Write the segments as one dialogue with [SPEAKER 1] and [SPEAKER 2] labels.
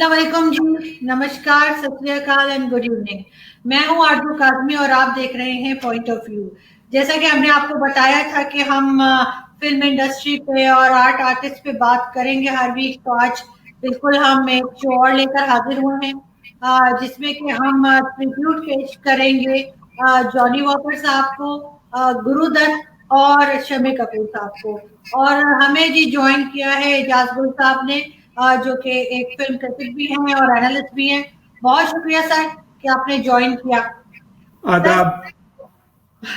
[SPEAKER 1] अस्सलाम वालेकुम जी, नमस्कार, सत श्री अकाल एंड गुड इवनिंग। मैं हूं आरजू काज़मी और आप देख रहे हैं पॉइंट ऑफ व्यू। जैसा कि हमने आपको बताया था कि हम फिल्म इंडस्ट्री पे और आर्ट आर्टिस्ट पे बात करेंगे हर वीक, तो आज बिल्कुल हम एक शो और लेकर हाजिर हुए हैं जिसमें कि हम ट्रिब्यूट पेश करेंगे जॉनी वॉकर साहब को, गुरुदत्त और शम्मी कपूर साहब को। और हमें जी ज्वाइन किया है एजाज गुल साहब ने, जो कि एक फिल्म क्रिटिक भी हैं और एनालिस्ट भी हैं। बहुत शुक्रिया सर कि आपने ज्वाइन किया। सर,
[SPEAKER 2] आदाब।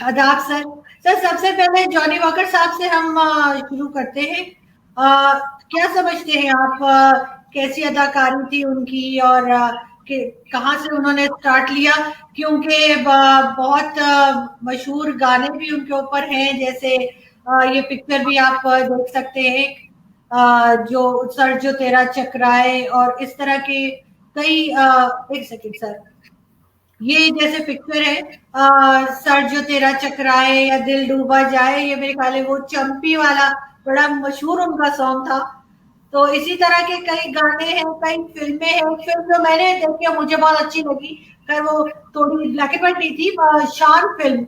[SPEAKER 1] आदाब सर। सर, सबसे पहले जॉनी वॉकर साहब से हम शुरू करते हैं। क्या समझते हैं आप, कैसी अदाकारी थी उनकी और कहाँ से उन्होंने स्टार्ट लिया? क्योंकि बहुत मशहूर गाने भी उनके ऊपर हैं, जैसे ये पिक्चर भी आप देख सकते हैं, जो सर जो तेरा चकराए, और इस तरह के कई एक सेकंड सर, ये जैसे पिक्चर है सर जो तेरा चकराए या दिल डूबा जाए, ये मेरे ख्याल है वो चंपी वाला बड़ा मशहूर उनका सॉन्ग था। तो इसी तरह के कई गाने हैं, कई फिल्में हैं। एक फिल्म जो मैंने देखी मुझे बहुत अच्छी लगी, खैर वो थोड़ी ब्लैक एंड व्हाइट नहीं थी, शान फिल्म,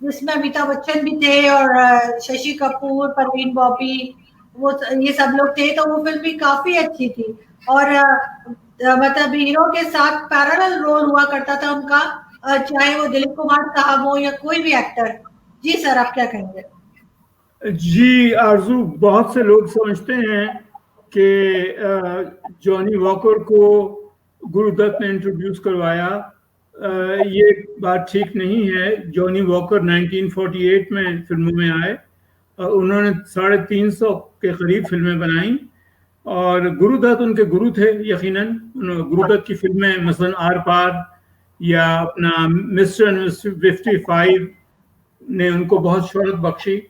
[SPEAKER 1] जिसमें अमिताभ बच्चन भी थे और शशि कपूर, परवीन बॉबी, वो ये सब लोग थे। तो वो फिल्म भी काफी अच्छी थी और मतलब हीरो के साथ पैरेलल रोल हुआ करता था उनका, चाहे वो दिलीप कुमार साहब हो या कोई भी एक्टर। जी सर, आप क्या कहेंगे?
[SPEAKER 2] जी आरजू, बहुत से लोग समझते हैं कि जॉनी वॉकर को गुरुदत्त ने इंट्रोड्यूस करवाया। ये बात ठीक नहीं है। जॉनी वॉकर 1948 में फिल्मों में आए और उन्होंने 350 के करीब फिल्में बनाई और गुरुदत्त उनके गुरु थे यकीनन। गुरुदत्त की फिल्में मसलन आर पार या अपना मिस्टर एंड मिस्टर 55 ने उनको बहुत शोहरत बख्शी।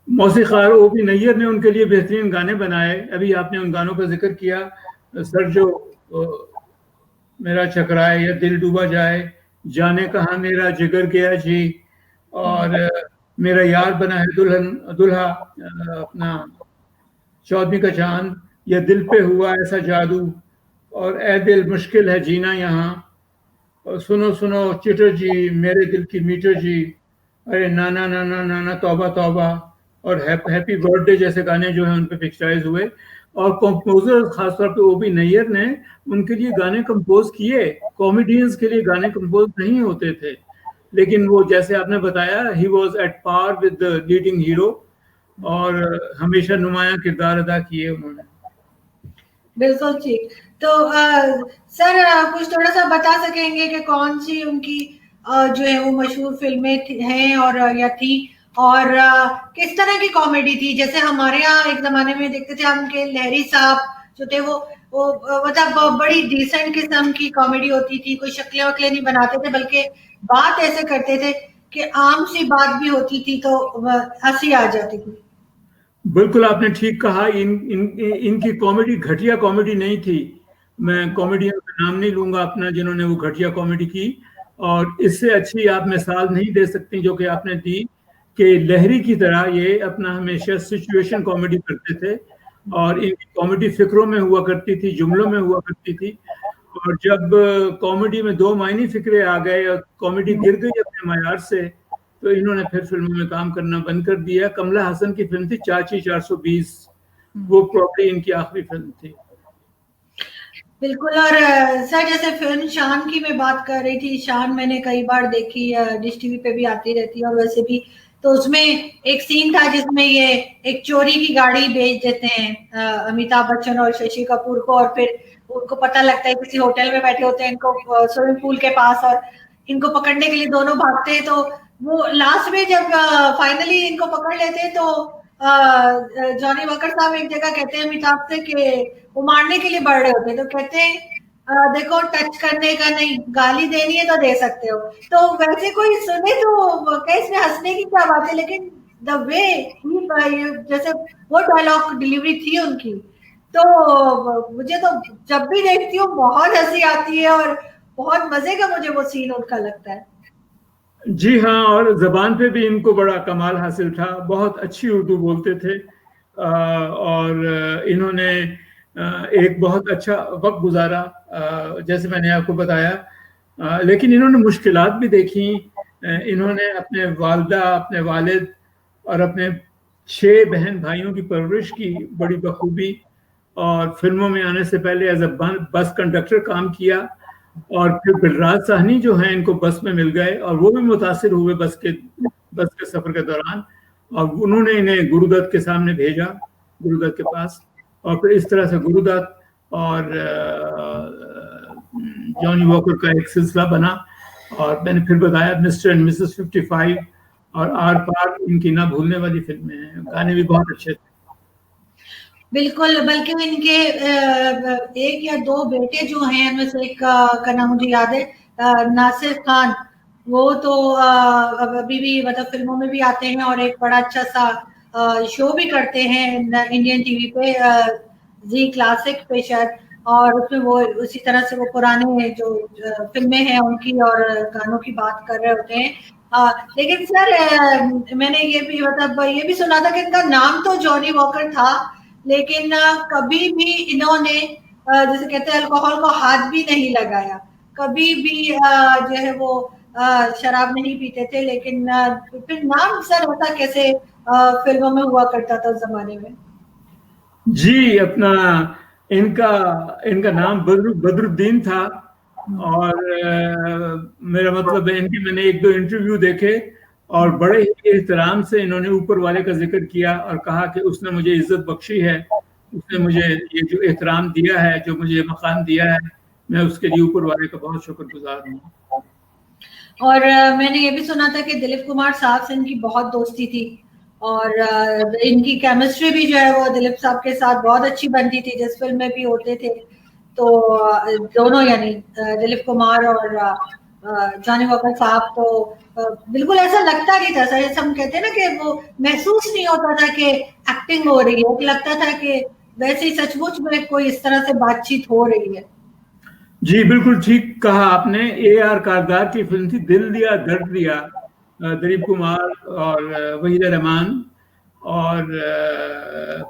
[SPEAKER 2] मौसीकार ओ.पी. नैयर ने उनके लिए बेहतरीन गाने बनाए। अभी आपने उन गानों का जिक्र किया, सर जो मेरा चकराए या दिल डूबा जाए, जाने कहाँ मेरा जिगर गया जी, और मेरा यार बना है दुल्हा, अपना चौदवी का चांद, या दिल पे हुआ ऐसा जादू, और ए दिल मुश्किल है जीना यहाँ, और सुनो सुनो चिटर जी मेरे दिल की मीटर जी, अरे नाना नाना नाना तौबा तौबा, और हैप्पी बर्थडे जैसे गाने जो हैं उन पे पिक्चराइज हुए। और कंपोजर खासतौर पे ओ.पी. नैयर ने उनके लिए गाने कंपोज किए। कॉमेडियंस के लिए गाने कंपोज नहीं होते थे, लेकिन वो जैसे आपने बताया, he was at par with the leading hero और हमेशा नुमाया किरदार अदा किए उन्होंने।
[SPEAKER 1] बिल्कुल ठीक। तो सर, कुछ थोड़ा सा बता सकेंगे कि कौन सी उनकी जो है वो मशहूर फिल्में हैं और या थी, और किस तरह की कॉमेडी थी? जैसे हमारे यहाँ एक जमाने में देखते थे हम के लहरी साहब जो थे, वो मतलब बड़ी डिसेंट किस्म की कॉमेडी होती थी, कोई शक्लें वकलें नहीं बनाते थे, बल्कि बात ऐसे करते थे कि आम सी बात भी होती थी तो हंसी आ जाती थी।
[SPEAKER 2] बिल्कुल आपने ठीक कहा। इनकी कॉमेडी घटिया कॉमेडी नहीं थी। मैं कॉमेडियन का नाम नहीं लूंगा अपना जिन्होंने वो घटिया कॉमेडी की, और इससे अच्छी आप मिसाल नहीं दे सकती जो कि आपने दी, कि लहरी की तरह ये अपना हमेशा सिचुएशन कॉमेडी करते थे, और इनकी कॉमेडी फिक्रों में हुआ करती थी, जुमलों में हुआ करती थी। और जब कॉमेडी में दो मायनी फिक्रे आ गए और कॉमेडी गिर गई अपने मयार से, तो इन्होंने फिर फिल्मों में काम करना बंद कर दिया। कमला हसन की फिल्म थी चाची 420, वो प्रॉपर्ली इनकी आखिरी फिल्म थी।
[SPEAKER 1] बिल्कुल। और सर, जैसे फिल्म शान की मैं बात कर रही थी, शान मैंने कई बार देखी, डिश टीवी पे भी आती रहती है और वैसे भी। तो उसमें एक सीन था जिसमें ये एक चोरी की गाड़ी बेच देते हैं अमिताभ बच्चन और शशि कपूर को, और फिर उनको पता लगता है किसी होटल में बैठे होते हैं इनको स्विमिंग पूल के पास, और इनको पकड़ने के लिए दोनों भागते हैं। तो वो लास्ट में जब फाइनली इनको पकड़ लेते हैं, तो जॉनी वॉकर साहब एक जगह कहते हैं अमिताभ से कि वो मारने के लिए बढ़ रहे होते हैं, तो कहते हैं देखो, टच करने का नहीं, गाली देनी है तो दे सकते हो। तो वैसे कोई सुने तो क्या इसमें हंसने की क्या बात है, लेकिन द वे ही जैसे वो डायलॉग डिलीवरी थी उनकी, तो मुझे तो जब भी देखती हूँ बहुत हंसी आती है और बहुत मजे का मुझे वो सीन उनका लगता है।
[SPEAKER 2] जी हाँ, और जबान पे भी इनको बड़ा कमाल हासिल था। बहुत अच्छी उर्दू बोलते थे। और इन्होंने एक बहुत अच्छा वक्त गुजारा, जैसे मैंने आपको बताया। लेकिन इन्होंने मुश्किलात भी देखी। इन्होंने अपने वालदा, अपने वालिद और अपने 6 बहन भाइयों की परवरिश की बड़ी बखूबी, और फिल्मों में आने से पहले एज अ बस कंडक्टर काम किया। और फिर बिलराज साहनी जो हैं, इनको बस में मिल गए और वो भी मुतासिर हुए बस के सफर के दौरान, और उन्होंने इन्हें गुरुदत्त के सामने भेजा, गुरुदत्त के पास। और फिर इस तरह से गुरुदत्त और जॉनी वॉकर का एक सिलसिला बना। और मैंने फिर बताया मिस्टर एंड मिसेस 55 और आर पार इनकी ना भूलने वाली फिल्में हैं। गाने भी बहुत अच्छे थे।
[SPEAKER 1] बिल्कुल, बल्कि इनके एक या 2 बेटे जो हैं, उनमें से एक का नाम मुझे याद है, नासिर खान। वो तो अभी भी मतलब फिल्मों में भी आते हैं और एक बड़ा अच्छा सा शो भी करते हैं इंडियन टीवी पे, जी क्लासिक पे शायद। और उसमें वो उसी तरह से वो पुराने जो फिल्में हैं उनकी और गानों की बात कर रहे होते हैं। लेकिन सर मैंने ये भी मतलब ये भी सुना था कि इनका नाम तो जॉनी वॉकर था, लेकिन कभी भी इन्होंने जैसे कहते हैं अल्कोहल को हाथ भी नहीं लगाया, कभी भी जो है वो शराब नहीं पीते थे। लेकिन फिर नाम सर ऐसा कैसे फिल्मों में हुआ करता था उस जमाने में?
[SPEAKER 2] जी, अपना इनका इनका नाम बदरुद्दीन था। और मेरा मतलब है, इनके मैंने 1-2 इंटरव्यू देखे और बड़े ही एहतराम से इन्होंने ऊपर वाले का जिक्र किया और कहा कि उसने मुझे इज्जत बख्शी है, उसने मुझे ये जो एहतराम दिया है, जो मुझे मकाम दिया है, मैं उसके लिए ऊपर वाले का बहुत शुक्रगुजार हूँ।
[SPEAKER 1] और मैंने ये भी सुना था कि दिलीप कुमार साहब से इनकी बहुत दोस्ती थी, और इनकी केमिस्ट्री भी जो है वो दिलीप साहब के साथ बहुत अच्छी बनती थी, जिस फिल्म में भी होते थे। तो दोनों यानी दिलीप कुमार और जॉनी वॉकर साहब, तो बिल्कुल ऐसा लगता नहीं था सर, जैसे हम कहते हैं ना कि वो महसूस नहीं होता था कि एक्टिंग हो रही है, लगता था कि वैसे ही सचमुच में कोई इस तरह से बातचीत हो रही है।
[SPEAKER 2] जी, बिल्कुल ठीक कहा आपने। AR कारदार की फिल्म थी दिल दिया दर्द दिया, दिलीप कुमार और वहीदा रहमान और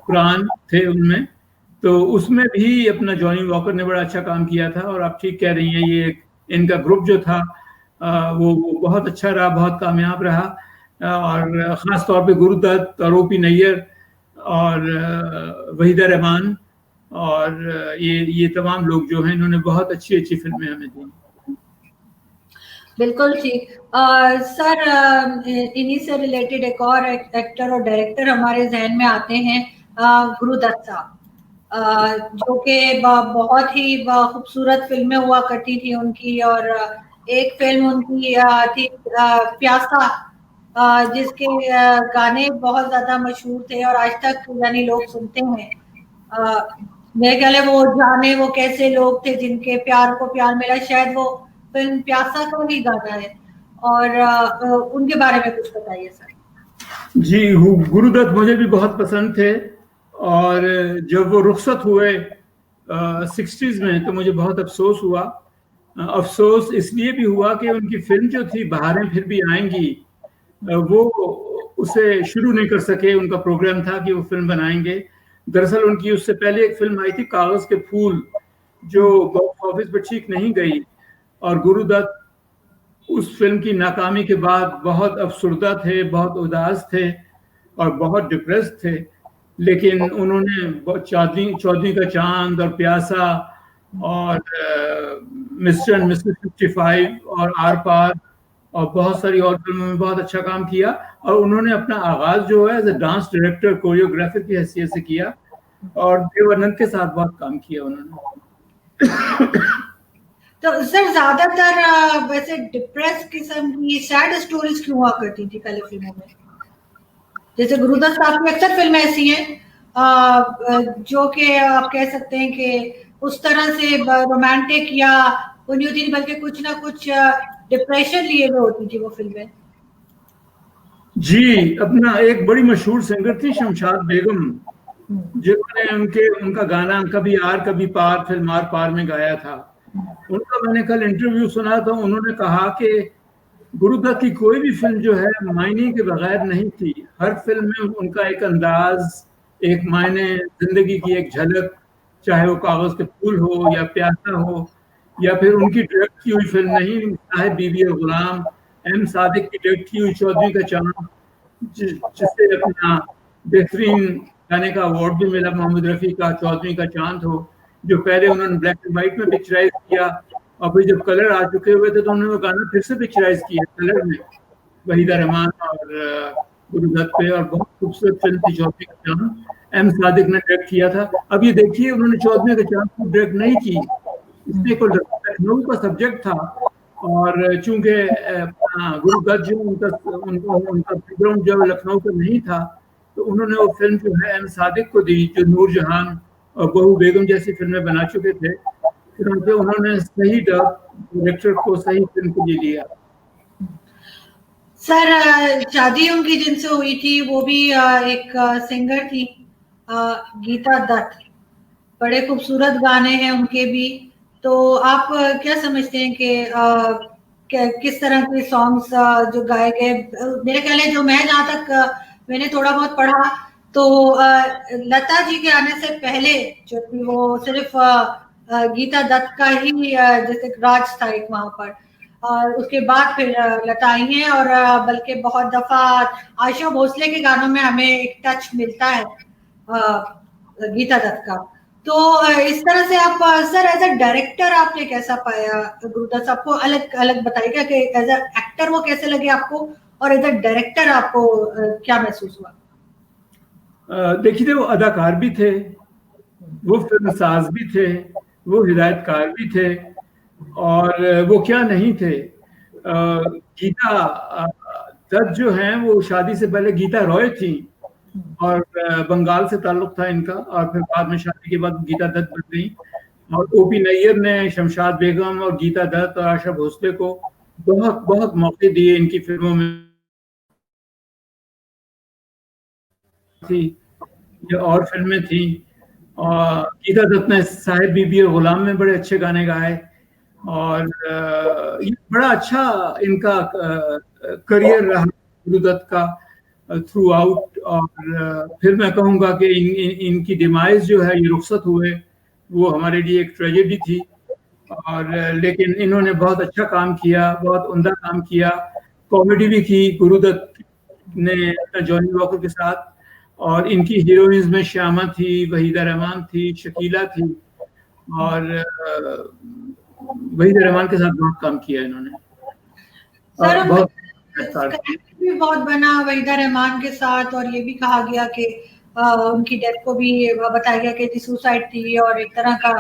[SPEAKER 2] प्राण थे उनमें। तो उसमें भी अपना जॉनी वॉकर ने बड़ा अच्छा काम किया था। और आप ठीक कह रही हैं, ये इनका ग्रुप जो था वो बहुत अच्छा रहा, बहुत कामयाब रहा। और ख़ास तौर पे गुरुदत्त और OP नैयर और वहीदा रहमान और ये तमाम लोग जो हैं, इन्होंने बहुत अच्छी फिल्में हमें दी।
[SPEAKER 1] बिल्कुल ठीक। सर इन्हीं से रिलेटेड एक और एक्टर और डायरेक्टर हमारे जहन में आते हैं, गुरुदत्त साहब, जो कि बहुत ही खूबसूरत फिल्में हुआ करती थी उनकी। और एक फिल्म उनकी थी प्यासा, जिसके गाने बहुत ज्यादा मशहूर थे और आज तक यानी लोग सुनते हैं। मेरे ख्याल है वो जाने वो कैसे लोग थे जिनके प्यार को प्यार मिला, शायद वो फिल्म प्यासा का भी गाना है। और उनके बारे में कुछ बताइए सर।
[SPEAKER 2] जी, गुरुदत्त मुझे भी बहुत पसंद थे। और जब वो रुखसत हुए 60s में, तो मुझे बहुत अफसोस हुआ। अफसोस इसलिए भी हुआ कि उनकी फिल्म जो थी बहारें फिर भी आएंगी, वो उसे शुरू नहीं कर सके। उनका प्रोग्राम था कि वो फिल्म बनाएंगे। दरअसल उनकी उससे पहले एक फिल्म आई थी कागज के फूल, जो बॉक्स ऑफिस पर ठीक नहीं गई। और गुरुदत्त उस फिल्म की नाकामी के बाद बहुत अफसुर्दा थे, बहुत उदास थे और बहुत डिप्रेस थे। लेकिन उन्होंने चौधरी का चांद और प्यासा और मिस्टर एंड मिसेस 55 और आर पार और बहुत सारी और फिल्मों में बहुत अच्छा काम किया। और उन्होंने अपना आगाज जो है as a dance director, choreographer की हैसियत से किया। और देवानंद के साथ बहुत काम किया उन्होंने।
[SPEAKER 1] तो सर ज्यादातर वैसे डिप्रेस किस्म की सैड स्टोरीज क्यों हुआ करती थी पहले फिल्मों में? जैसे गुरुदत्त साहब की अक्सर फिल्में ऐसी हैं जो कि आप कह सकते हैं कि उस तरह से रोमांटिक या वो नहीं होती, बल्कि कुछ ना कुछ डिप्रेशन लिए हुए होती थी वो फिल्में।
[SPEAKER 2] जी, अपना एक बड़ी मशहूर सिंगर थी शमशाद बेगम, जिन्होंने उनका गाना कभी आर कभी पार फिल्म आर पार में गाया था। उनका मैंने कल इंटरव्यू सुना था। उन्होंने कहा कि गुरुदत्त की कोई भी फिल्म जो है मायने के बगैर नहीं थी। हर फिल्म में उनका एक अंदाज, एक मायने, जिंदगी की एक झलक चाहे वो कागज के फूल हो या प्यासा हो, या फिर उनकी डायरेक्ट की हुई फिल्म नहीं, साहिब बीबी और गुलाम, एम सादिक की डायरेक्ट की हुई चौधरी का चांद, जिससे अपना बेहतरीन गाने का अवार्ड भी मिला मोहम्मद रफ़ी का, चौधरी का चांद हो, जो पहले उन्होंने ब्लैक एंड व्हाइट में पिक्चराइज किया और फिर जब कलर आ चुके हुए थे तो उन्होंने वो गाना फिर से पिक्चराइज किया कलर में, वहीदा रहमान और गुरु दत्त पे, और बहुत खूबसूरत फिल्म थी चौधरी का चांद, एम सादिक ने डायरेक्ट किया था। अब ये देखिए उन्होंने चौधरी का चांद को डायरेक्ट नहीं की, इसमें कोई लखनऊ का सब्जेक्ट था, और चूंकि गुरु दत्त जो उनका बैकग्राउंड जो लखनऊ का नहीं था, तो उन्होंने वो फिल्म जो है एम सादिक को दी, जो नूरजहान और बहू बेगम जैसी फिल्में बना चुके थे। फिर उन्होंने सही डायरेक्टर को सही फिल्म के लिए दिया।
[SPEAKER 1] सर शादी उनकी जिनसे हुई थी वो भी एक सिंगर थी, गीता दत्त, बड़े खूबसूरत गाने हैं उनके भी। तो आप क्या समझते हैं कि किस तरह के सॉन्ग्स जो गाए गए, मेरे ख्याल है, जो मैं जहाँ तक मैंने थोड़ा बहुत पढ़ा तो लता जी के आने से पहले जो थी वो सिर्फ गीता दत्त का ही जैसे राज था एक वहां पर, और उसके बाद फिर लता आई हैं, और बल्कि बहुत दफा आशा भोसले के गानों में हमें एक टच मिलता है गीता दत्त का। तो इस तरह से आप सर एज अ डायरेक्टर आपने कैसा पाया गुरुदत्त? आपको अलग अलग बताइएगा कि एज अ एक्टर वो कैसे लगे आपको, और एज अ डायरेक्टर आपको क्या महसूस हुआ?
[SPEAKER 2] देखिए वो अदाकार भी थे, वो फिल्मसाज भी थे, वो हिदायतकार भी थे, और वो क्या नहीं थे। गीता दत्त जो हैं वो शादी से पहले गीता रॉय थी, और बंगाल से ताल्लुक था इनका, और फिर बाद में शादी के बाद गीता दत्त बन गई। और ओपी नैयर ने शमशाद बेगम और गीता दत्त और आशा भोसले को बहुत बहुत मौके दिए इनकी फिल्मों में थी, और फिल्में थी। और गीता दत्त ने साहिब बीबी और गुलाम में बड़े अच्छे गाने गाए, और ये बड़ा अच्छा इनका करियर रहा गुरु दत्त का थ्रू आउट। और फिर मैं कहूँगा कि इनकी डिमाइज जो है, ये रुखसत हुए, वो हमारे लिए एक ट्रेजेडी थी, और लेकिन इन्होंने बहुत अच्छा काम किया, बहुत उम्दा काम किया, कॉमेडी भी की गुरु दत्त ने जॉनी वॉकर के साथ, और इनकी हीरोइंस में श्यामा थी, वहीदा रहमान थी, शकीला थी, और वहीदा रहमान के साथ बहुत काम किया इन्होंने।
[SPEAKER 1] सर भी बहुत बना वहीदा रहमान के साथ, और ये भी कहा गया कि उनकी डेथ को भी बताया गया कि सुसाइड थी और एक तरह का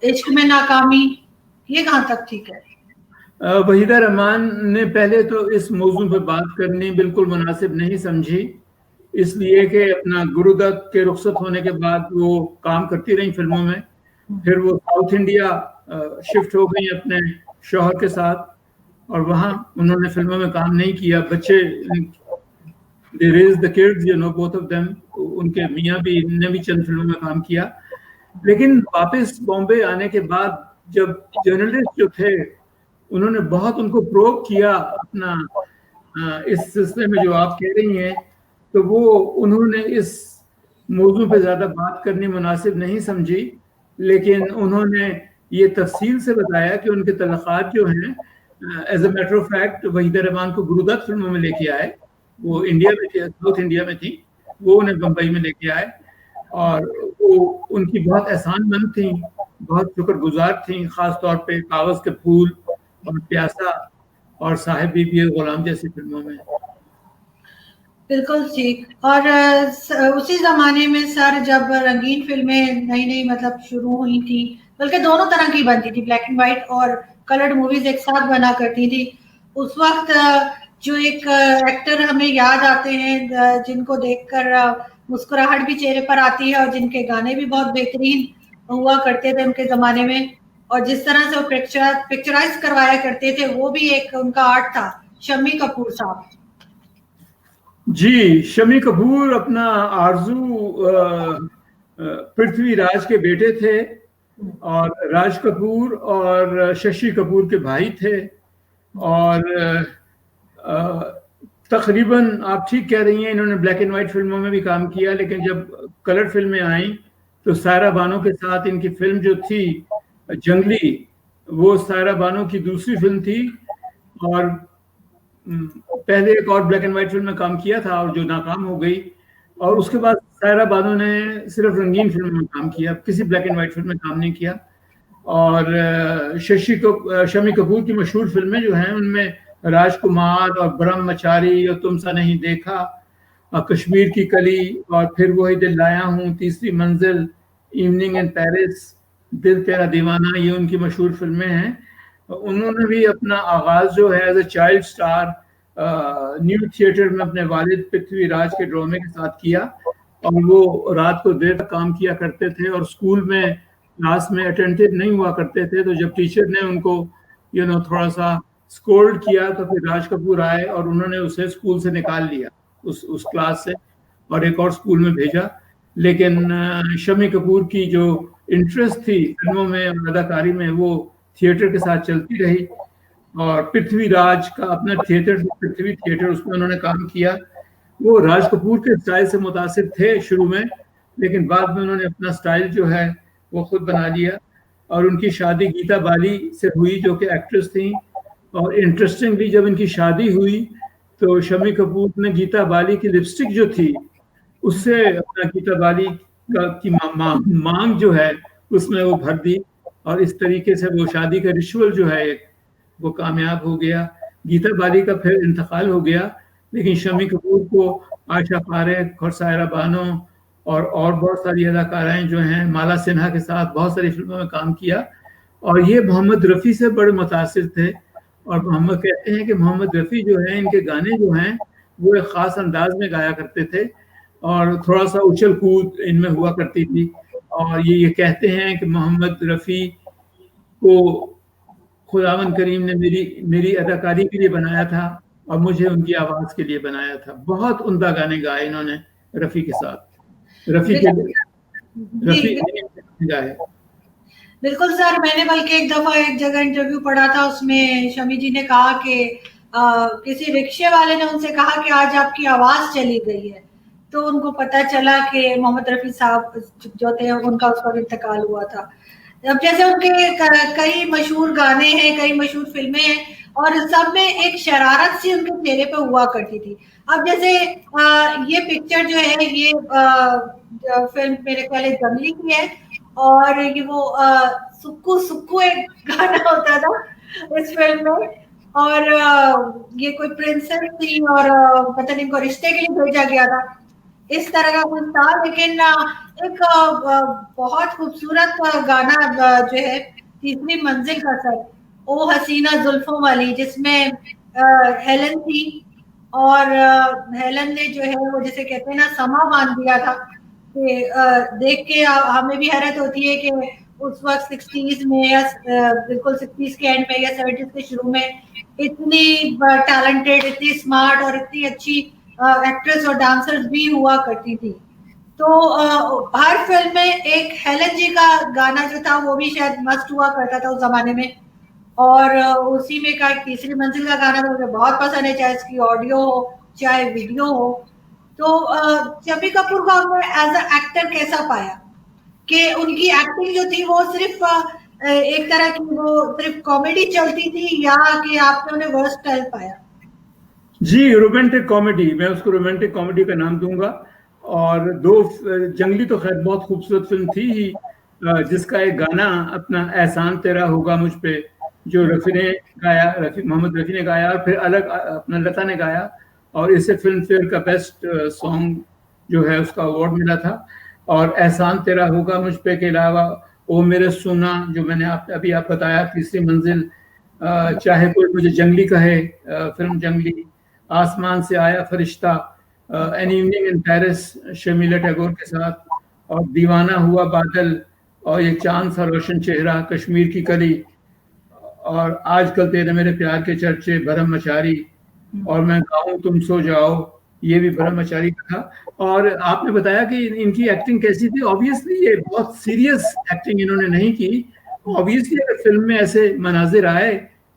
[SPEAKER 1] इश्क में नाकामी, ये कहाँ तक ठीक है?
[SPEAKER 2] वहीदा रहमान ने पहले तो इस मौजू पर बात करनी बिल्कुल मुनासिब नहीं समझी, इसलिए कि अपना गुरु दत्त के रुखसत होने के बाद वो काम करती रही फिल्मों में, फिर वो साउथ इंडिया शिफ्ट हो गई अपने शौहर के साथ, और वहाँ उन्होंने फिल्मों में काम नहीं किया। बच्चे they raised the kids, you know, both of them, उनके मियाँ भी ने भी चंद फिल्मों में काम किया। लेकिन वापस बॉम्बे आने के बाद जब जर्नलिस्ट जो थे उन्होंने बहुत उनको प्रोब किया अपना इस सिलसिले में जो आप कह रही हैं, तो वो उन्होंने इस मौजू पे ज़्यादा बात करनी मुनासिब नहीं समझी, लेकिन उन्होंने ये तफसील से बताया कि उनके तलक़ात जो हैं, as a matter of fact Waheeda Rehman को गुरु दत्त फिल्मों में लेके आए, वो इंडिया में थी, साउथ इंडिया में थी, वो उन्हें बम्बई में लेके आए, और वो उनकी बहुत एहसानमंद थी, बहुत शुक्रगुजार थी, ख़ास तौर पे कागज़ के फूल और प्यासा और साहिब बीबी और गुलाम जैसी फिल्मों में।
[SPEAKER 1] बिल्कुल ठीक। और उसी ज़माने में सर जब रंगीन फिल्में नई नई मतलब शुरू हुई थी, बल्कि दोनों तरह की बनती थी, ब्लैक एंड वाइट और कलर्ड मूवीज एक साथ बना करती थी, उस वक्त जो एक एक्टर हमें याद आते हैं जिनको देखकर मुस्कुराहट भी चेहरे पर आती है, और जिनके गाने भी बहुत बेहतरीन हुआ करते थे उनके ज़माने में, और जिस तरह से वो पिक्चराइज करवाया करते थे, वो भी एक उनका आर्ट था, शम्मी कपूर साहब।
[SPEAKER 2] जी, शम्मी कपूर अपना आरजू पृथ्वीराज के बेटे थे, और राज कपूर और शशि कपूर के भाई थे, और तकरीबन आप ठीक कह रही हैं, इन्होंने ब्लैक एंड वाइट फिल्मों में भी काम किया, लेकिन जब कलर फिल्में आई तो सायरा बानो के साथ इनकी फिल्म जो थी जंगली, वो सायरा बानो की दूसरी फिल्म थी। और पहले एक और ब्लैक एंड व्हाइट फिल्म में काम किया था और जो नाकाम हो गई, और उसके बाद सायरा बानो ने सिर्फ रंगीन फिल्म में काम किया, किसी ब्लैक एंड व्हाइट फिल्म में काम नहीं किया। और शमी कपूर की मशहूर फिल्में जो हैं उनमें राजकुमार और ब्रह्मचारी और तुम सा नहीं देखा, कश्मीर की कली, और फिर वही दिल लाया हूँ, तीसरी मंजिल, इवनिंग इन पेरिस, दिल तेरा दीवाना, ये उनकी मशहूर फिल्में हैं। उन्होंने भी अपना आगाज जो है as a child star new theatre में अपने वालिद पृथ्वीराज के ड्रामे के साथ किया, और वो रात को देर तक काम किया करते थे और स्कूल में क्लास में अटेंटिव नहीं हुआ करते थे। तो जब टीचर ने उनको थोड़ा सा स्कोल्ड किया तो फिर राज कपूर आए और उन्होंने उसे स्कूल से निकाल लिया, उस क्लास से, और एक और स्कूल में भेजा। लेकिन शमी कपूर की जो इंटरेस्ट थी फिल्मों में और अदाकारी में वो थिएटर के साथ चलती रही। और पृथ्वीराज का अपना थिएटर, पृथ्वी थिएटर, उसमें उन्होंने काम किया। वो राज कपूर के स्टाइल से मुतासिर थे शुरू में, लेकिन बाद में उन्होंने अपना स्टाइल जो है वो खुद बना लिया। और उनकी शादी गीता बाली से हुई जो कि एक्ट्रेस थी। और इंटरेस्टिंगली जब इनकी शादी हुई तो शमी कपूर ने गीता बाली की लिपस्टिक जो थी उससे अपना गीता बाली की मांग जो है उसमें वो भर दी, और इस तरीके से वो शादी का रिचुअल जो है वो कामयाब हो गया। गीता बाली का फिर इंतकाल हो गया, लेकिन शमी कपूर को आशा पारेख और सायरा बानो और बहुत सारी अदाकाराएं जो हैं, माला सिन्हा के साथ बहुत सारी फिल्मों में काम किया। और ये मोहम्मद रफ़ी से बड़े मुतासिर थे। और मोहम्मद कहते हैं कि मोहम्मद रफ़ी जो है इनके गाने जो हैं वो एक ख़ास अंदाज में गाया करते थे और थोड़ा सा उछल कूद इनमें हुआ करती थी। और ये कहते हैं कि मोहम्मद रफ़ी को खुदावंद करीम ने मेरी अदाकारी के लिए बनाया था और मुझे उनकी आवाज़ के लिए बनाया था। बहुत उम्दा गाने गाए इन्होंने रफ़ी के साथ, रफ़ी गाए।
[SPEAKER 1] बिल्कुल सर, मैंने बल्कि एक दफा एक जगह इंटरव्यू पढ़ा था, उसमें शमी जी ने कहा कि किसी रिक्शे वाले ने उनसे कहा कि आज आपकी आवाज चली गई है, तो उनको पता चला कि मोहम्मद रफ़ी साहब जो थे उनका उस पर इंतकाल हुआ था। अब जैसे उनके कई मशहूर गाने हैं, कई मशहूर फिल्में हैं, और सब में एक शरारत सी उनके चेहरे पे हुआ करती थी। अब जैसे ये पिक्चर जो है ये फिल्म मेरे ख्याल जंगली की है, और ये वो सुक्कू सुक्कू एक गाना होता था इस फिल्म में, और ये कोई प्रिंसेस थी और पता नहीं इनको रिश्ते के लिए भेजा गया था, इस तरह का कुछ था। लेकिन एक बहुत खूबसूरत गाना जो है तीसरी मंजिल का सर, ओ हसीना जुल्फों वाली, जिसमें हेलन थी, और हेलन ने जो है वो जैसे कहते हैं ना समा बांध दिया था। देख के हमें भी हैरत होती है कि उस वक्त 60s में या बिल्कुल 60s के एंड में या 70s के शुरू में इतनी टैलेंटेड, इतनी स्मार्ट और इतनी अच्छी एक्ट्रेस और डांसर्स भी हुआ करती थी। तो हर फिल्म में एक हेलन जी का गाना जो था वो भी शायद मस्ट हुआ करता था उस जमाने में, और उसी में का एक तीसरी मंजिल का गाना तो मुझे बहुत पसंद है, चाहे इसकी ऑडियो हो चाहे वीडियो हो। तो शमी कपूर को आपने एज अ एक्टर कैसा पाया, कि उनकी एक्टिंग जो थी वो सिर्फ एक तरह की वो सिर्फ कॉमेडी चलती थी, या कि आपने उन्हें वर्सटाइल पाया?
[SPEAKER 2] जी, रोमांटिक कॉमेडी, मैं उसको रोमांटिक कॉमेडी का नाम दूंगा। और जंगली तो खैर बहुत खूबसूरत फिल्म थी ही, जिसका एक गाना अपना एहसान तेरा होगा मुझ पे, जो रफ़ी ने गाया, मोहम्मद रफ़ी ने गाया, और फिर अलग अपना लता ने गाया, और इससे फिल्म फेयर का बेस्ट सॉन्ग जो है उसका अवार्ड मिला था। और एहसान तेरा होगा मुझ पे के अलावा ओ मेरे सोना, जो मैंने अभी आप बताया, तीसरी मंजिल, चाहे कोई मुझे जंगली कहे, फिल्म जंगली, आसमान से आया फरिश्ता, an evening in Paris Sharmila Tagore के साथ, और दीवाना हुआ बादल, और ये चांद सा रोशन चेहरा, कश्मीर की कली, और आजकल तेरे मेरे प्यार के चर्चे, ब्रह्मचारी, और मैं गाऊं तुम सो जाओ, ये भी ब्रह्मचारी का था। और आपने बताया कि इनकी एक्टिंग कैसी थी। ऑब्वियसली ये बहुत सीरियस एक्टिंग इन्होंने नहीं की। ऑब्वियसली अगर फिल्म में ऐसे मनाजिर आए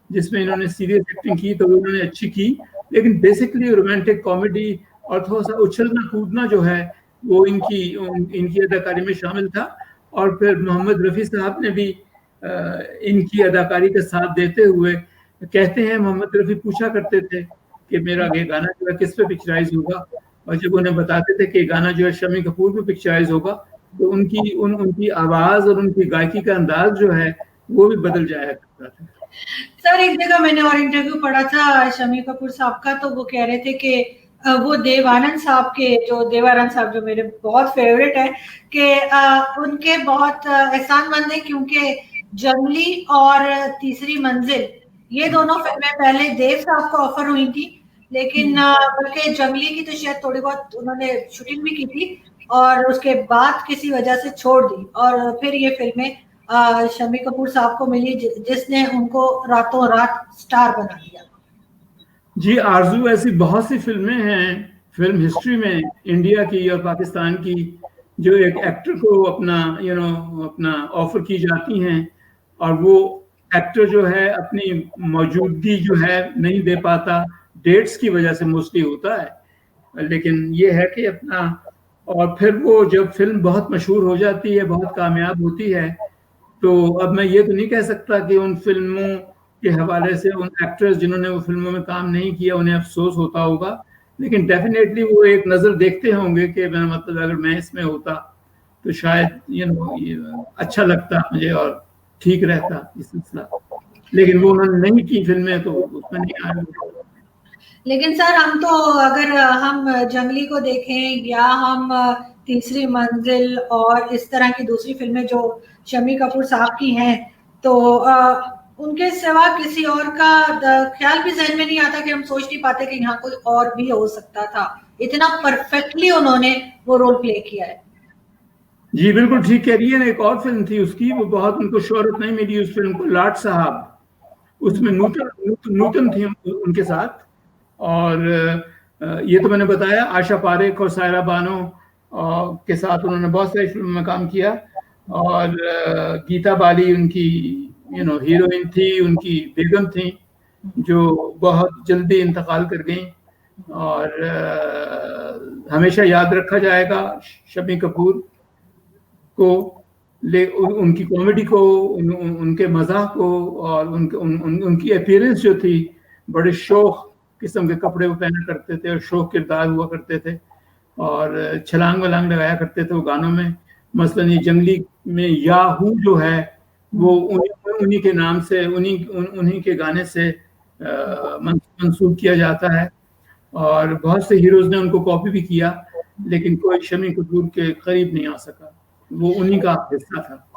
[SPEAKER 2] जिसमें इन्होंने सीरियस एक्टिंग की तो उन्होंने अच्छी की, लेकिन बेसिकली रोमांटिक कॉमेडी और थोड़ा सा उछलना कूदना जो है वो इनकी अदाकारी में शामिल था। और फिर मोहम्मद रफ़ी साहब ने भी इनकी अदाकारी का साथ देते हुए, कहते हैं मोहम्मद रफ़ी पूछा करते थे कि मेरा ये गाना जो है किस पे पिक्चराइज होगा, और जब उन्हें बताते थे कि गाना जो है शम्मी कपूर पे पिक्चराइज होगा, तो उनकी आवाज़ और उनकी गायकी का अंदाज जो है वो भी बदल जाया करता था।
[SPEAKER 1] सर एक जगह मैंने और इंटरव्यू पढ़ा था शम्मी कपूर साहब का, तो वो कह रहे थे कि वो देवानंद साहब जो मेरे बहुत फेवरेट है, कि उनके बहुत एहसानमंद है, क्योंकि जंगली और तीसरी मंजिल ये दोनों फिल्में पहले देव साहब को ऑफर हुई थी, लेकिन बल्कि जंगली की तो शायद थोड़ी बहुत उन्होंने शूटिंग भी की थी और उसके बाद किसी वजह से छोड़ दी, और फिर ये फिल्में शम्मी कपूर साहब को मिली जिसने उनको रातों रात स्टार बना दिया।
[SPEAKER 2] जी, आरजू ऐसी बहुत सी फिल्में हैं फिल्म हिस्ट्री में, इंडिया की और पाकिस्तान की, जो एक एक्टर को अपना ऑफर की जाती हैं, और वो एक्टर जो है अपनी मौजूदगी जो है नहीं दे पाता, डेट्स की वजह से मोस्टली होता है। लेकिन ये है कि और फिर वो जब फिल्म बहुत मशहूर हो जाती है, बहुत कामयाब होती है, तो अब मैं ये तो नहीं कह सकता कि उन फिल्मों के हवाले से उन एक्टर्स जिन्होंने वो फिल्मों में काम नहीं किया उन्हें अफसोस होता होगा, लेकिन डेफिनेटली वो एक नज़र देखते होंगे कि मेरा मतलब अगर मैं इसमें होता तो शायद ये अच्छा लगता मुझे और ठीक रहता ये सिलसिला, लेकिन वो उन्होंने नहीं की फिल्में, तो उसमें नहीं आया।
[SPEAKER 1] लेकिन सर हम तो अगर हम जंगली को देखें या हम तीसरी मंजिल और इस तरह की दूसरी फिल्में जो शम्मी कपूर साहब की हैं, तो उनके सिवा किसी और का ख्याल भी जहन में नहीं आता, कि हम सोच नहीं पाते कि यहाँ कोई और भी हो सकता था, इतना परफेक्टली उन्होंने वो रोल प्ले किया है।
[SPEAKER 2] जी बिल्कुल ठीक कह रही है। एक और फिल्म थी उसकी, वो बहुत उनको शोहरत नहीं मिली उस फिल्म को, लाट साहब, उसमें नूतन थी उनके साथ, और ये तो मैंने बताया आशा पारेख और सायरा बानो के साथ उन्होंने बहुत सारी फिल्मों में काम किया, और गीता बाली उनकी हीरोइन थी, उनकी बेगम थी, जो बहुत जल्दी इंतकाल कर गई, और हमेशा याद रखा जाएगा शम्मी कपूर को, उनकी कॉमेडी को, उनके मज़ाक को, और उनकी अपीयरेंस जो थी, बड़े शौक किस्म के कपड़े वो पहना करते थे और शौक किरदार हुआ करते थे, और छलांग वलांग लगाया करते थे वो गानों में। मसलन ये जंगली में याहू जो है वो उन्हीं के नाम से, उन्हीं के गाने से मंसूब किया जाता है, और बहुत से हीरोज ने उनको कॉपी भी किया, लेकिन कोई शम्मी कपूर के करीब नहीं आ सका, वो उन्हीं का हिस्सा था।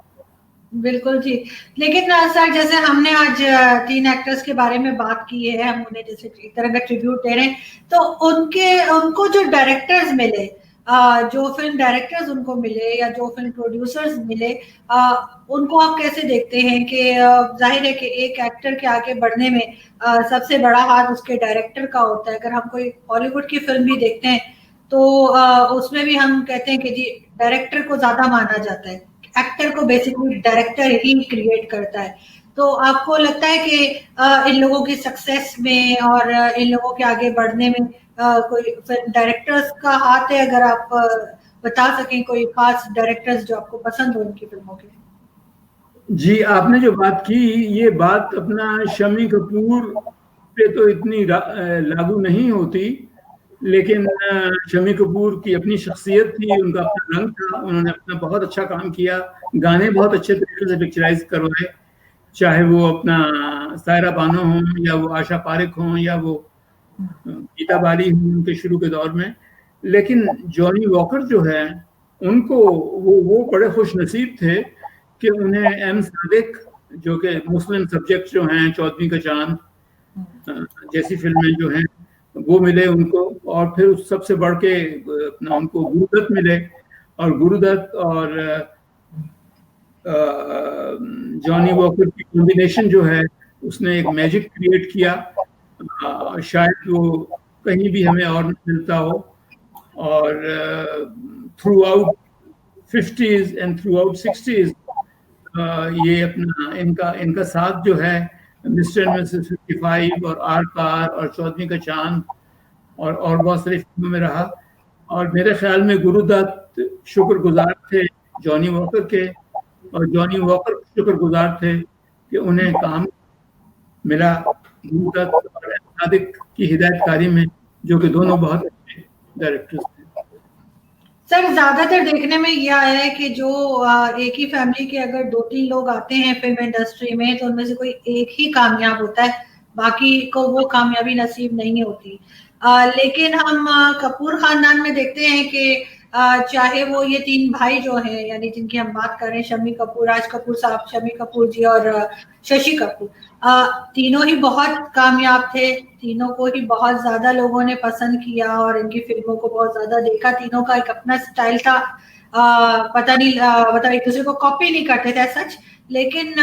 [SPEAKER 1] बिल्कुल जी। लेकिन सर जैसे हमने आज 3 एक्टर्स के बारे में बात की है, हम उन्हें जैसे एक तरह का ट्रिब्यूट दे रहे हैं, तो उनको जो डायरेक्टर्स मिले, जो फिल्म डायरेक्टर्स उनको मिले या जो फिल्म प्रोड्यूसर्स मिले, उनको आप कैसे देखते हैं? कि जाहिर है कि एक एक्टर के आगे बढ़ने में सबसे बड़ा हाथ उसके डायरेक्टर का होता है। अगर हम कोई हॉलीवुड की फिल्म भी देखते हैं तो उसमें भी हम कहते हैं कि जी डायरेक्टर को ज्यादा माना जाता है, एक्टर को बेसिकली डायरेक्टर ही क्रिएट करता है। तो आपको लगता है कि इन लोगों की सक्सेस में और इन लोगों के आगे बढ़ने में कोई डायरेक्टर्स का हाथ है? अगर आप बता सकें कोई खास डायरेक्टर्स जो आपको पसंद हो उनकी फिल्मों के।
[SPEAKER 2] जी, आपने जो बात की, ये बात अपना शम्मी कपूर पे तो इतनी लागू नहीं होती, लेकिन शम्मी कपूर की अपनी शख्सियत थी, उनका अपना रंग था, उन्होंने अपना बहुत अच्छा काम किया, गाने बहुत अच्छे तरीके से पिक्चराइज करवाए, चाहे वो अपना सायरा बानो हो या वो आशा पारेख हो या वो गीता बाली हो उनके शुरू के दौर में। लेकिन जॉनी वॉकर जो है, उनको वो बड़े खुश नसीब थे कि उन्हें एम सादिक, जो कि मुस्लिम सब्जेक्ट जो हैं, चौदहवीं का चांद जैसी फिल्में जो हैं वो मिले उनको, और फिर उस सबसे बढ़ के अपना उनको गुरुदत्त मिले, और गुरुदत्त और जॉनी वॉकर की कॉम्बिनेशन जो है उसने एक मैजिक क्रिएट किया, शायद वो कहीं भी हमें और नहीं मिलता हो। और through out 50s and through out 60s ये अपना इनका साथ जो है मिस्टर एंड मिसेस 55 और आर पार और चौदहवीं का चांद और बहुत सारी फिल्मों में रहा। और मेरे ख्याल में गुरुदत्त शुक्रगुजार थे जॉनी वॉकर के, और जॉनी वॉकर शुक्रगुजार थे कि उन्हें काम मिला गुरुदत्त और सादिक की हिदायतकारी में, जो कि दोनों बहुत अच्छे डायरेक्टर्स थे।
[SPEAKER 1] सर ज्यादातर देखने में यह आया है कि जो एक ही फैमिली के अगर 2-3 लोग आते हैं फिल्म इंडस्ट्री में, तो उनमें से कोई एक ही कामयाब होता है, बाकी को वो कामयाबी नसीब नहीं होती। लेकिन हम कपूर खानदान में देखते हैं कि चाहे वो ये 3 भाई जो हैं, यानी जिनकी हम बात कर रहे हैं, शम्मी कपूर, राज कपूर साहब, शम्मी कपूर जी और शशि कपूर, तीनों ही बहुत कामयाब थे, तीनों को ही बहुत ज्यादा लोगों ने पसंद किया और इनकी फिल्मों को बहुत ज्यादा देखा। तीनों का एक अपना स्टाइल था, पता नहीं मतलब एक दूसरे को कॉपी नहीं करते थे सच, लेकिन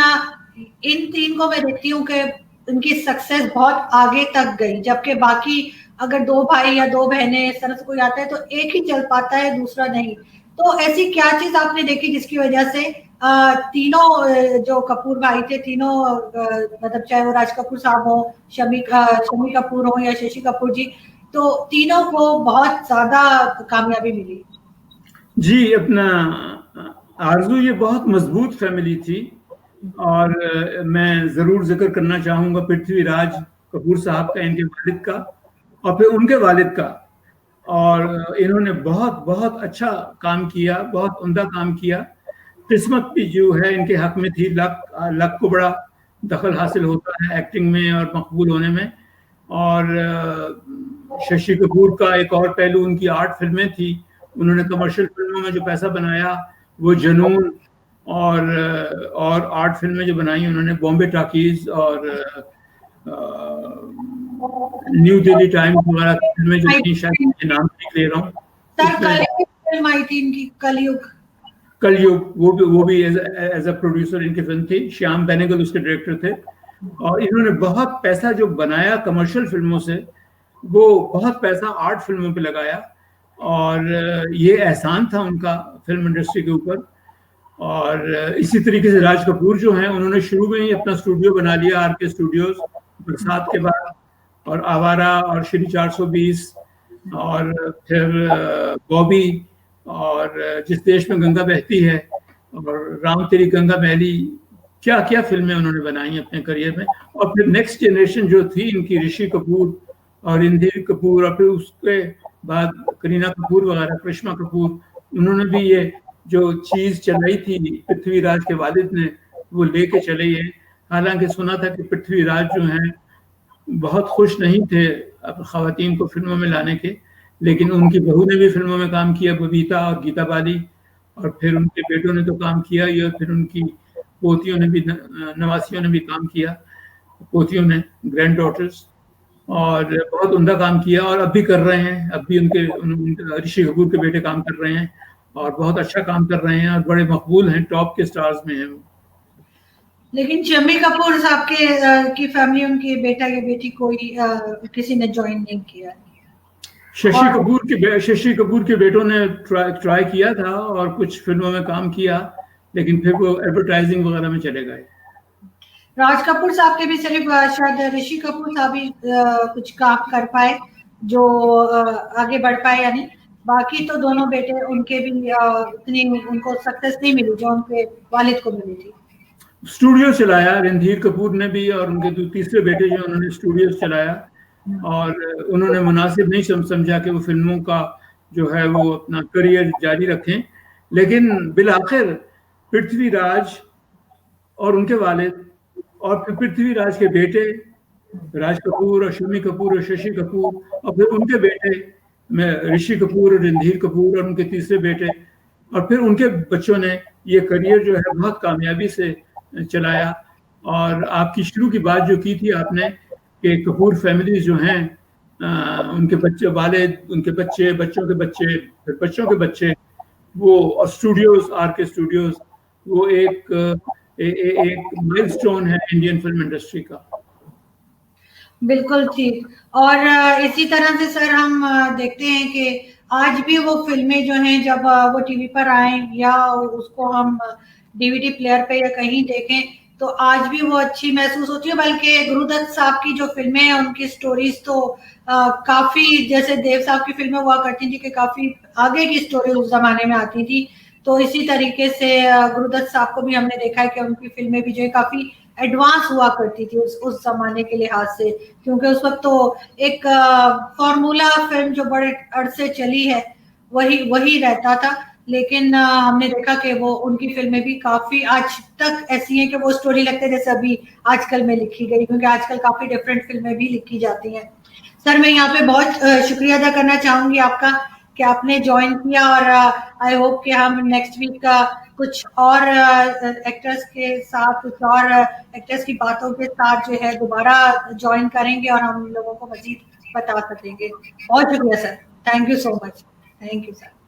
[SPEAKER 1] इन 3 को मैं देखती हूँ कि उनकी सक्सेस बहुत आगे तक गई, जबकि बाकी अगर 2 भाई या 2 बहनें इस तरह से कोई आता है तो एक ही चल पाता है, दूसरा नहीं। तो ऐसी क्या चीज आपने देखी जिसकी वजह से तीनों जो कपूर भाई थे, तीनों मतलब चाहे वो राज कपूर साहब हो, शम्मी कपूर हो या शशि कपूर जी, तो तीनों को बहुत ज्यादा कामयाबी मिली?
[SPEAKER 2] जी, अपना आरजू ये बहुत मजबूत फैमिली थी, और मैं जरूर जिक्र करना चाहूंगा पृथ्वीराज कपूर साहब का, इनके वालिद का, और फिर उनके वालिद का। और इन्होंने बहुत बहुत अच्छा काम किया, बहुत उम्दा काम किया। किस्मत भी जो है इनके हक में थी, लक को बड़ा दखल हासिल होता है एक्टिंग में और मकबूल होने में। और शशि कपूर का एक और पहलू उनकी 8 फिल्में थी। उन्होंने कमर्शियल फिल्मों में जो पैसा बनाया वो जुनून और 8 फिल्में जो बनाई उन्होंने, बॉम्बे टॉकीज और न्यू दिल्ली टाइम्स वगैरह फिल्में जो थी, शायद नाम नहीं ले रहा हूँ।
[SPEAKER 1] फिल्म आई थी इनकी
[SPEAKER 2] कलयुग, वो भी एज अ प्रोड्यूसर इनकी फिल्म थी। श्याम बेनेगल उसके डायरेक्टर थे। और इन्होंने बहुत पैसा जो बनाया कमर्शियल फिल्मों से, वो बहुत पैसा 8 फिल्मों पे लगाया, और ये एहसान था उनका फिल्म इंडस्ट्री के ऊपर। और इसी तरीके से राज कपूर जो हैं, उन्होंने शुरू में ही अपना स्टूडियो बना लिया, आरके स्टूडियोज, बरसात के बाद, और आवारा और श्री 420 और फिर बॉबी और जिस देश में गंगा बहती है और राम तेरी गंगा मैली, क्या क्या फिल्में उन्होंने बनाई अपने करियर में। और फिर नेक्स्ट जनरेशन जो थी इनकी, ऋषि कपूर और रणधीर कपूर, और फिर उसके बाद करीना कपूर वगैरह, करिश्मा कपूर, उन्होंने भी ये जो चीज चलाई थी पृथ्वीराज के वालिद ने, वो लेके चले ये। हालांकि सुना था कि पृथ्वीराज जो हैं बहुत खुश नहीं थे अब खवातीन को फिल्मों में लाने के, लेकिन उनकी बहू ने भी फिल्मों में काम किया, बबीता और गीता बाली, और फिर उनके बेटों ने तो काम किया ही, और फिर उनकी पोतियों ने भी, नवासियों ने भी काम किया, पोतियों ने, ग्रैंड डॉटर्स, और बहुत उम्दा काम किया, और अब भी कर रहे हैं। अब भी उनके ऋषि कपूर के बेटे काम कर रहे हैं और बहुत अच्छा काम कर रहे हैं, और बड़े मकबूल हैं, टॉप के स्टार्स में हैं।
[SPEAKER 1] लेकिन शम्मी कपूर साहब की फैमिली, उनके बेटा या बेटी कोई किसी ने ज्वाइन नहीं किया।
[SPEAKER 2] शशि कपूर के बेटों ने ट्राई किया था और कुछ फिल्मों में काम किया, लेकिन फिर वो एडवर्टाइजिंग वगैरह में चले गए।
[SPEAKER 1] राज कपूर साहब के भी सिर्फ शायद ऋषि कपूर साहब ही कुछ काम कर पाए, जो आगे बढ़ पाए, यानी बाकी तो दोनों बेटे उनके भी इतनी उनको सक्सेस नहीं मिली जो उनके वालिद को मिली थी।
[SPEAKER 2] स्टूडियो चलाया रणधीर कपूर ने भी, और उनके तीसरे बेटे जो उन्होंने स्टूडियो चलाया, और उन्होंने मुनासिब नहीं समझा कि वो फिल्मों का जो है वो अपना करियर जारी रखें। लेकिन बिलाखिर पृथ्वीराज और उनके वालिद, और फिर पृथ्वीराज के बेटे राज कपूर और शम्मी कपूर और शशि कपूर, और फिर उनके बेटे में ऋषि कपूर और रणधीर कपूर और उनके तीसरे बेटे, और फिर उनके बच्चों ने ये करियर जो है बहुत कामयाबी से चलाया। और आपकी शुरू की बात जो की थी आपने कि कपूर फैमिली जो हैं, उनके बच्चे, वालिद, उनके बच्चे, बच्चों के बच्चे, फिर बच्चों के बच्चे, वो स्टूडियोज, आरके स्टूडियोज, वो एक माइलस्टोन है इंडियन फिल्म इंडस्ट्री का।
[SPEAKER 1] बिल्कुल ठीक। और इसी तरह से सर हम देखते हैं कि आज भी वो फिल्में जो हैं, जब वो टीवी पर आए या उसको हम डीवीडी प्लेयर पे या कहीं देखें, तो आज भी वो अच्छी महसूस होती है। बल्कि गुरुदत्त साहब की जो फिल्में हैं उनकी स्टोरीज तो काफी, जैसे देव साहब की फिल्में हुआ करती थी कि काफी आगे की स्टोरी उस जमाने में आती थी, तो इसी तरीके से गुरुदत्त साहब को भी हमने देखा है कि उनकी फिल्में भी जो है काफी एडवांस हुआ करती थी उस जमाने के लिहाज से, क्योंकि उस वक्त तो एक फॉर्मूला फिल्म जो बड़े अरसे चली है वही वही रहता था। लेकिन हमने देखा कि वो उनकी फिल्में भी काफी आज तक ऐसी हैं कि वो स्टोरी लगते है जैसे अभी आजकल में लिखी गई, क्योंकि आजकल काफी डिफरेंट फिल्में भी लिखी जाती हैं। सर मैं यहाँ पे बहुत शुक्रिया अदा करना चाहूंगी आपका कि आपने ज्वाइन किया, और आई होप कि हम नेक्स्ट वीक कुछ और एक्टर्स के साथ, कुछ और एक्टर्स की बातों के साथ जो है दोबारा ज्वाइन करेंगे और हम लोगों को मजीद बता सकेंगे। बहुत शुक्रिया sir, thank you so much, thank you sir.